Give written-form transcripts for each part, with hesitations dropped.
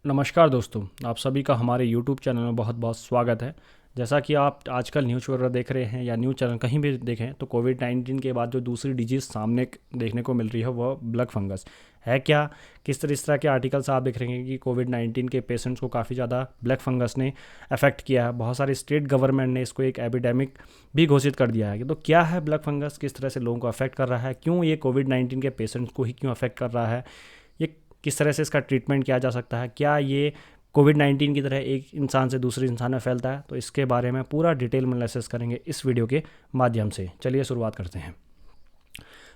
नमस्कार दोस्तों, आप सभी का हमारे YouTube चैनल में बहुत बहुत स्वागत है। जैसा कि आप आजकल न्यूज़ वगैरह देख रहे हैं या न्यूज़ चैनल कहीं भी देखें तो कोविड-19 के बाद जो दूसरी डिजीज़ सामने देखने को मिल रही है वह ब्लैक फंगस है। क्या किस तरह के आर्टिकल्स आप देख रहे हैं कि कोविड-19 के पेशेंट्स को काफ़ी ज़्यादा ब्लैक फंगस ने अफेक्ट किया है। बहुत सारे स्टेट गवर्नमेंट ने इसको एक एपिडेमिक भी घोषित कर दिया है। तो क्या है ब्लैक फंगस, किस तरह से लोगों को अफेक्ट कर रहा है, क्यों ये कोविड-19 के पेशेंट्स को ही क्यों अफेक्ट कर रहा है, ये किस तरह से इसका ट्रीटमेंट किया जा सकता है, क्या ये कोविड-19 की तरह एक इंसान से दूसरे इंसान में फैलता है, तो इसके बारे में पूरा डिटेल में एनालिसिस करेंगे इस वीडियो के माध्यम से। चलिए शुरुआत करते हैं।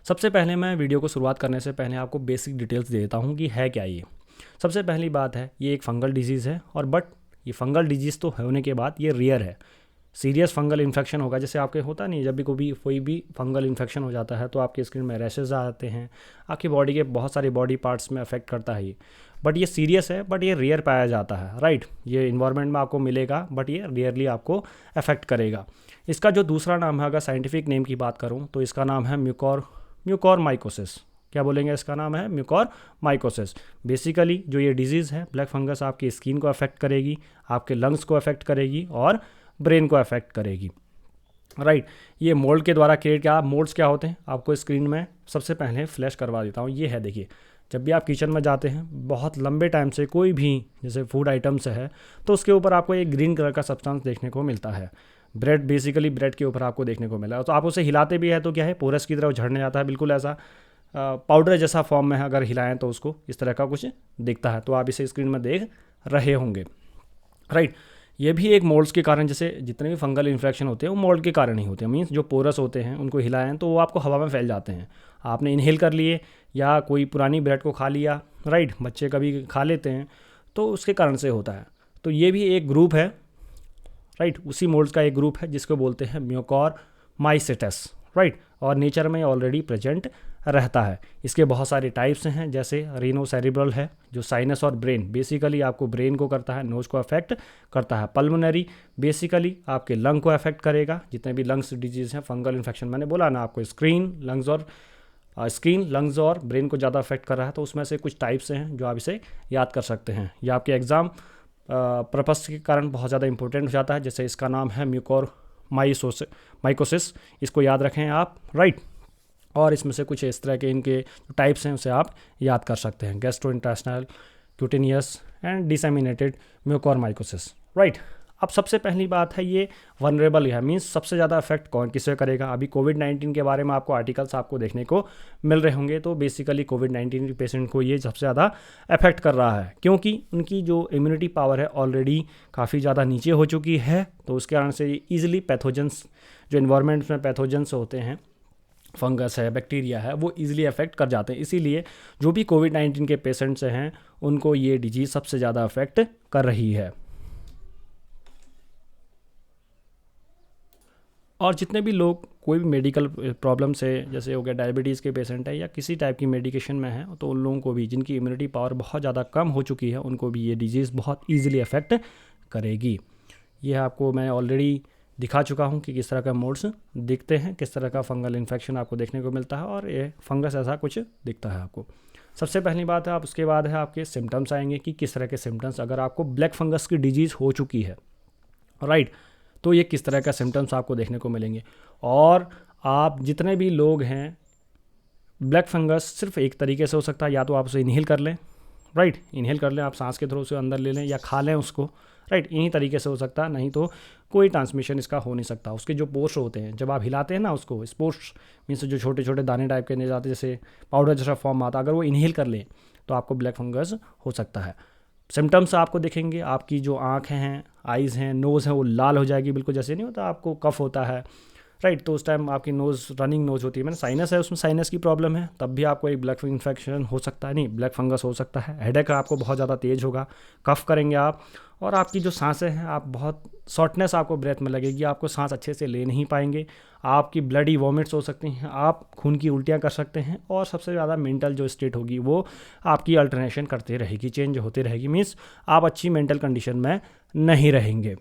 सबसे पहले मैं वीडियो को शुरुआत करने से पहले आपको बेसिक डिटेल्स दे देता हूँ कि है क्या ये। सबसे पहली बात है, ये एक फंगल डिजीज़ है और बट ये फंगल डिजीज़ तो होने के बाद ये रेयर है। सीरियस फंगल इन्फेक्शन होगा, जैसे आपके होता नहीं, जब भी कोई भी फंगल इन्फेक्शन हो जाता है तो आपकी स्किन में रैशेज आते हैं, आपकी बॉडी के बहुत सारे बॉडी पार्ट्स में अफेक्ट करता है ये। बट ये सीरियस है, बट ये रेयर पाया जाता है, राइट। ये इन्वायरमेंट में आपको मिलेगा बट ये रेयरली आपको अफेक्ट करेगा। इसका जो दूसरा नाम है, अगर साइंटिफिक नेम की बात करूँ तो इसका नाम है म्यूकोरमाइकोसिस। क्या बोलेंगे, इसका नाम है म्यूकोरमाइकोसिस। बेसिकली जो ये डिजीज़ है ब्लैक फंगस आपकी स्किन को अफेक्ट करेगी, आपके लंग्स को अफेक्ट करेगी और ब्रेन को अफेक्ट करेगी, राइट। ये मोल्ड के द्वारा क्रिएट किया। मोल्ड्स क्या होते हैं आपको स्क्रीन में सबसे पहले फ्लैश करवा देता हूँ। ये है, देखिए, जब भी आप किचन में जाते हैं बहुत लंबे टाइम से कोई भी जैसे फूड आइटम्स है तो उसके ऊपर आपको एक ग्रीन कलर का सब्सटेंस देखने को मिलता है। ब्रेड, बेसिकली ब्रेड के ऊपर आपको देखने को मिला, तो आप उसे हिलाते भी है तो क्या है, पोरस की तरफ झड़ने जाता है, बिल्कुल ऐसा पाउडर जैसा फॉर्म में है। अगर हिलाएं तो उसको इस तरह का कुछ दिखता है, तो आप इसे स्क्रीन में देख रहे होंगे, राइट। ये भी एक मोल्ड्स के कारण, जैसे जितने भी फंगल इन्फेक्शन होते हैं वो मोल्ड के कारण ही होते हैं। मीन्स जो पोरस होते हैं उनको हिलाएं तो वो आपको हवा में फैल जाते हैं। आपने इनहेल कर लिए या कोई पुरानी ब्रेड को खा लिया, राइट, बच्चे कभी खा लेते हैं तो उसके कारण से होता है। तो ये भी एक ग्रुप है, राइट, उसी मोल्ड्स का एक ग्रुप है जिसको बोलते हैं म्यूकोरमाइकोसिस, राइट। और नेचर में ऑलरेडी प्रेजेंट रहता है। इसके बहुत सारे टाइप्स हैं, जैसे रीनोसेरिब्रल है जो साइनस और ब्रेन, बेसिकली आपको ब्रेन को करता है, नोज को अफेक्ट करता है। पल्मोनरी बेसिकली आपके लंग को अफेक्ट करेगा। जितने भी लंग्स डिजीज़ हैं, फंगल इन्फेक्शन, मैंने बोला ना आपको, स्क्रीन लंग्स और ब्रेन को ज़्यादा अफेक्ट कर रहा है, तो उसमें से कुछ टाइप्स हैं जो आप इसे याद कर सकते हैं। यह आपके एग्ज़ाम पर्पस के कारण बहुत ज़्यादा इंपॉर्टेंट हो जाता है। जैसे इसका नाम है म्यूकोरमाइकोसिस, इसको याद रखें आप, राइट। और इसमें से कुछ इस तरह के इनके टाइप्स हैं उसे आप याद कर सकते हैं: gastrointestinal, cutaneous and disseminated mucormycosis, right. अब सबसे पहली बात है, ये वनरेबल है, मीन्स सबसे ज़्यादा इफेक्ट कौन किसे करेगा। अभी कोविड-19 के बारे में आपको आर्टिकल्स आपको देखने को मिल रहे होंगे, तो बेसिकली कोविड-19 के पेशेंट को ये सबसे ज़्यादा अफेक्ट कर रहा है, क्योंकि उनकी जो इम्यूनिटी पावर है ऑलरेडी काफ़ी ज़्यादा नीचे हो चुकी है। तो उसके कारण से ईजिली पैथोजेंस, जो इन्वायरमेंट में पैथोजेंस होते हैं, फंगस है, बैक्टीरिया है, वो इजीली अफेक्ट कर जाते हैं। इसीलिए जो भी कोविड-19 के पेशेंट्स हैं उनको ये डिजीज़ सबसे ज़्यादा अफेक्ट कर रही है। और जितने भी लोग कोई भी मेडिकल प्रॉब्लम से, जैसे हो गया डायबिटीज़ के पेशेंट है या किसी टाइप की मेडिकेशन में है, तो उन लोगों को भी, जिनकी इम्यूनिटी पावर बहुत ज़्यादा कम हो चुकी है, उनको भी ये डिजीज़ बहुत ईजिली अफेक्ट करेगी। ये आपको मैं ऑलरेडी दिखा चुका हूँ कि किस तरह का मोड्स दिखते हैं, किस तरह का फंगल इन्फेक्शन आपको देखने को मिलता है, और ये फंगस ऐसा कुछ दिखता है आपको। सबसे पहली बात है, आप उसके बाद है आपके सिम्टम्स आएंगे कि किस तरह के सिम्टम्स, अगर आपको ब्लैक फंगस की डिजीज़ हो चुकी है, राइट, तो ये किस तरह का सिम्टम्स आपको देखने को मिलेंगे। और आप जितने भी लोग हैं, ब्लैक फंगस सिर्फ एक तरीके से हो सकता है, या तो आप उसे इनहेल कर लें, राइट, इनहेल कर लें, आप सांस के थ्रू उसे अंदर ले लें या खा लें उसको, राइट, इन्हीं तरीके से हो सकता है, नहीं तो कोई ट्रांसमिशन इसका हो नहीं सकता। उसके जो पोर्स होते हैं, जब आप हिलाते हैं ना उसको, स्पोर्स मीन्स जो छोटे छोटे दाने टाइप के जाते हैं, जैसे पाउडर जैसा फॉर्म आता है, अगर वो इनहेल कर लें तो आपको ब्लैक फंगस हो सकता है। सिम्टम्स आपको दिखेंगे, आपकी जो आँखें हैं, आइज़ हैं, नोज़ हैं, वो लाल हो जाएगी, बिल्कुल जैसे नहीं होता आपको कफ होता है, राइट, तो उस टाइम आपकी नोज़, रनिंग नोज़ होती है। मैंने साइनस है, उसमें साइनस की प्रॉब्लम है, तब भी आपको एक ब्लैक इन्फेक्शन हो सकता है, नहीं, ब्लैक फंगस हो सकता है। हेडेक आपको बहुत ज़्यादा तेज़ होगा, कफ करेंगे आप, और आपकी जो सांसें हैं, आप बहुत शॉर्टनेस आपको ब्रेथ में लगेगी, आपको सांस अच्छे से ले नहीं पाएंगे, आपकी ब्लडी वॉमिट्स हो सकती हैं, आप खून की उल्टियाँ कर सकते हैं, और सबसे ज़्यादा मेंटल जो स्टेट होगी वो आपकी अल्टरनेशन करते रहेगी, चेंज होती रहेगी, मीन्स आप अच्छी मेंटल कंडीशन में नहीं रहेंगे,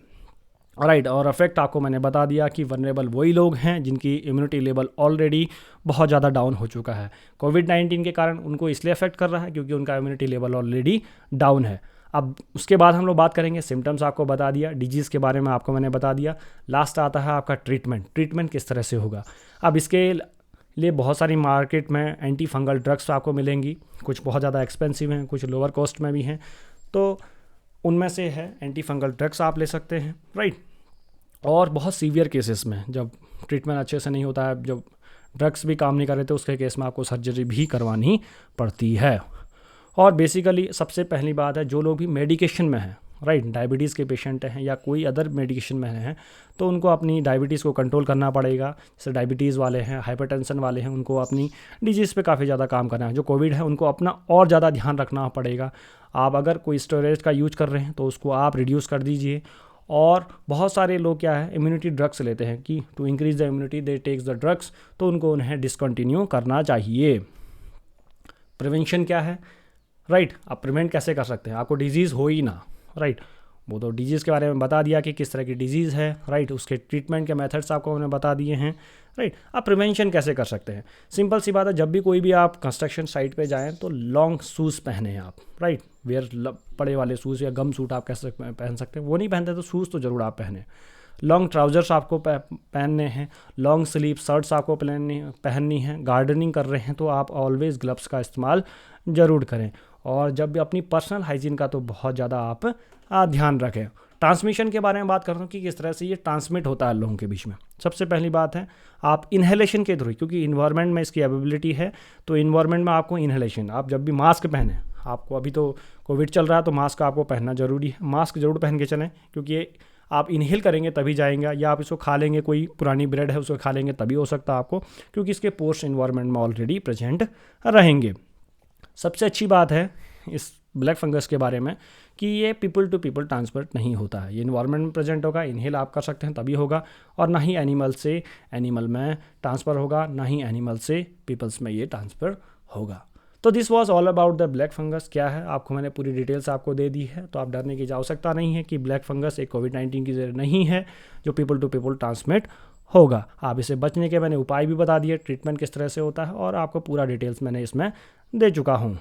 राइट। और अफेक्ट आपको मैंने बता दिया कि वनरेबल वही लोग हैं जिनकी इम्यूनिटी लेवल ऑलरेडी बहुत ज़्यादा डाउन हो चुका है। कोविड-19 के कारण उनको इसलिए अफेक्ट कर रहा है क्योंकि उनका इम्यूनिटी लेवल ऑलरेडी डाउन है। अब उसके बाद हम लोग बात करेंगे, सिम्टम्स आपको बता दिया, डिजीज़ के बारे में आपको मैंने बता दिया। लास्ट आता है आपका ट्रीटमेंट किस तरह से होगा। अब इसके लिए बहुत सारी मार्केट में एंटी फंगल ड्रग्स आपको मिलेंगी, कुछ बहुत ज़्यादा एक्सपेंसिव हैं, कुछ लोअर कॉस्ट में भी हैं। तो उनमें से है एंटी फंगल ड्रग्स आप ले सकते हैं, राइट। और बहुत सीवियर केसेस में जब ट्रीटमेंट अच्छे से नहीं होता है, जब ड्रग्स भी काम नहीं कर रहे थे, उसके केस में आपको सर्जरी भी करवानी पड़ती है। और बेसिकली सबसे पहली बात है, जो लोग भी मेडिकेशन में हैं, राइट, डायबिटीज़ के पेशेंट हैं या कोई अदर मेडिकेशन में हैं, तो उनको अपनी डायबिटीज़ को कंट्रोल करना पड़ेगा। जैसे डायबिटीज़ वाले हैं, हाइपरटेंशन वाले हैं, उनको अपनी डिजीज़ पे काफ़ी ज़्यादा काम करना है। जो कोविड है उनको अपना और ज़्यादा ध्यान रखना पड़ेगा। आप अगर कोई स्टेरॉइड का यूज कर रहे हैं तो उसको आप रिड्यूस कर दीजिए। और बहुत सारे लोग क्या है, इम्यूनिटी ड्रग्स लेते हैं कि to increase the immunity they take the drugs, तो उनको उन्हें डिसकंटिन्यू करना चाहिए। प्रिवेंशन क्या है, राइट। आप प्रिवेंट कैसे कर सकते हैं, आपको डिजीज़ हो ही ना, राइट। वो तो डिजीज़ के बारे में बता दिया कि किस तरह की डिजीज़ है, राइट। उसके ट्रीटमेंट के मेथड्स आपको हमने बता दिए हैं, राइट। आप प्रिवेंशन कैसे कर सकते हैं, सिंपल सी बात है, जब भी कोई भी आप कंस्ट्रक्शन साइट पे जाएं तो लॉन्ग शूज़ पहने आप, राइट। वेयर बड़े वाले शूज़ या गम सूट आप कैसे पहन सकते हैं, वो नहीं पहनते तो शूज़ तो ज़रूर आप पहने। लॉन्ग ट्राउज़र्स आपको पहनने हैं, लॉन्ग स्लीव शर्ट्स आपको पहननी है। गार्डनिंग कर रहे हैं तो आप ऑलवेज़ ग्लव्स का इस्तेमाल ज़रूर करें। और जब भी अपनी पर्सनल हाइजीन का तो बहुत ज़्यादा आप ध्यान रखें। ट्रांसमिशन के बारे में बात करता हूँ कि किस तरह से ये ट्रांसमिट होता है लोगों के बीच में। सबसे पहली बात है, आप इन्हेलेशन के थ्रू, क्योंकि इन्वायरमेंट में इसकी अवेबिलिटी है, तो इन्वायरमेंट में आपको इन्हेलेशन, आप जब भी मास्क पहने, आपको अभी तो कोविड चल रहा है तो मास्क आपको पहनना ज़रूरी है, मास्क ज़रूर पहन के चलें, क्योंकि ये आप इनहेल करेंगे तभी जाएंगे, या आप इसको खा लेंगे, कोई पुरानी ब्रेड है उसको खा लेंगे तभी हो सकता है आपको, क्योंकि इसके पोर्स इन्वायरमेंट में ऑलरेडी प्रेजेंट रहेंगे। सबसे अच्छी बात है इस ब्लैक फंगस के बारे में कि ये पीपल टू पीपल ट्रांसफर नहीं होता है, ये इन्वायरमेंट में प्रेजेंट होगा, इनहेल आप कर सकते हैं तभी होगा, और ना ही एनिमल से एनिमल में ट्रांसफ़र होगा, ना ही एनिमल से पीपल्स में ये ट्रांसफ़र होगा। तो this was all about the black fungus. क्या है, आपको मैंने पूरी डिटेल्स आपको दे दी है, तो आप डरने की आवश्यकता नहीं है कि ब्लैक फंगस एक कोविड-19 की जरिए नहीं है जो पीपल टू पीपल ट्रांसमिट होगा। आप इसे बचने के मैंने उपाय भी बता दिए, ट्रीटमेंट किस तरह से होता है, और आपको पूरा डिटेल्स मैंने इसमें दे चुका हूँ।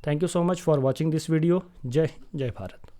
Thank you so much for watching this video. जय भारत।